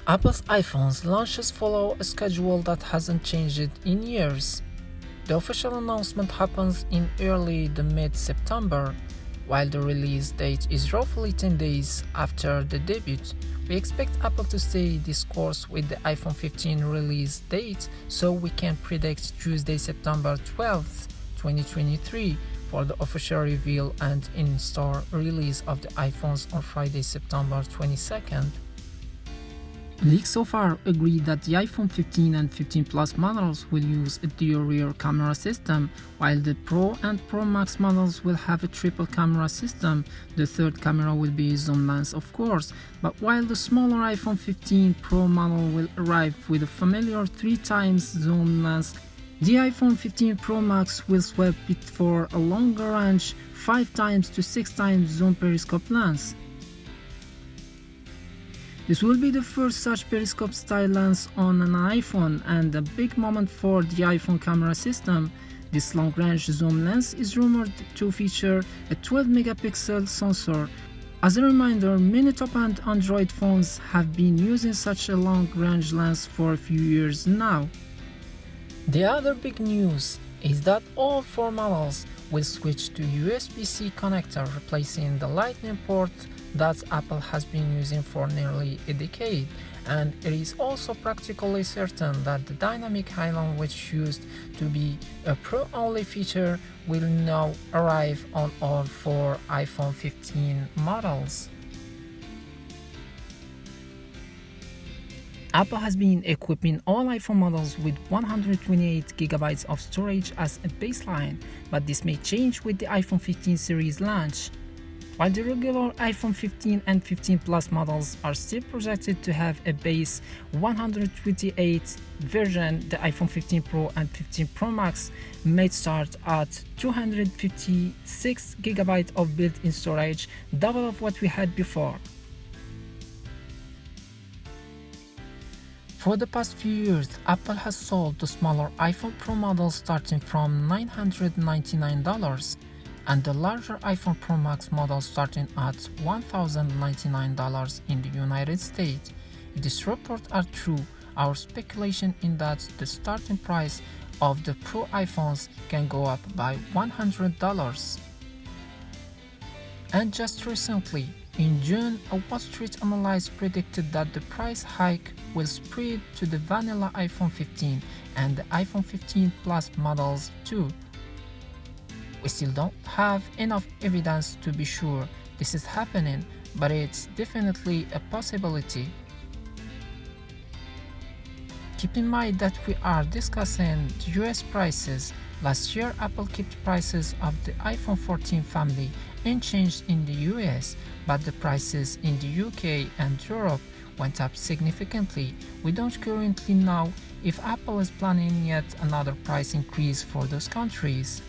Apple's iPhones launches follow a schedule that hasn't changed in years. The official announcement happens in early to mid-September, while the release date is roughly 10 days after the debut. We expect Apple to stay this course with the iPhone 15 release date, so we can predict Tuesday, September 12th, 2023 for the official reveal and in-store release of the iPhones on Friday, September 22nd. Leaks so far agree that the iPhone 15 and 15 Plus models will use a dual rear camera system, while the Pro and Pro Max models will have a triple camera system. The third camera will be a zoom lens, of course, but while the smaller iPhone 15 Pro model will arrive with a familiar 3x zoom lens, the iPhone 15 Pro Max will swap it for a longer range 5x to 6x zoom periscope lens. This will be the first such periscope-style lens on an iPhone and a big moment for the iPhone camera system. This long-range zoom lens is rumored to feature a 12-megapixel sensor. As a reminder, many top-end Android phones have been using such a long-range lens for a few years now. The other big news is that all four models will switch to USB-C connector, replacing the Lightning port that Apple has been using for nearly a decade, and it is also practically certain that the dynamic island, which used to be a Pro-only feature, will now arrive on all four iPhone 15 models. Apple has been equipping all iPhone models with 128GB of storage as a baseline, but this may change with the iPhone 15 series launch. While the regular iPhone 15 and 15 Plus models are still projected to have a base 128 version, the iPhone 15 Pro and 15 Pro Max may start at 256GB of built-in storage, double of what we had before. For the past few years, Apple has sold the smaller iPhone Pro models starting from $999 and the larger iPhone Pro Max model starting at $1,099 in the United States. If these reports are true, our speculation is that the starting price of the Pro iPhones can go up by $100. And just recently, in June, a Wall Street analyst predicted that the price hike will spread to the vanilla iPhone 15 and the iPhone 15 Plus models too. We still don't have enough evidence to be sure this is happening, but it's definitely a possibility. Keep in mind that we are discussing the US prices. Last year, Apple kept prices of the iPhone 14 family unchanged in the US, but the prices in the UK and Europe went up significantly. We don't currently know if Apple is planning yet another price increase for those countries.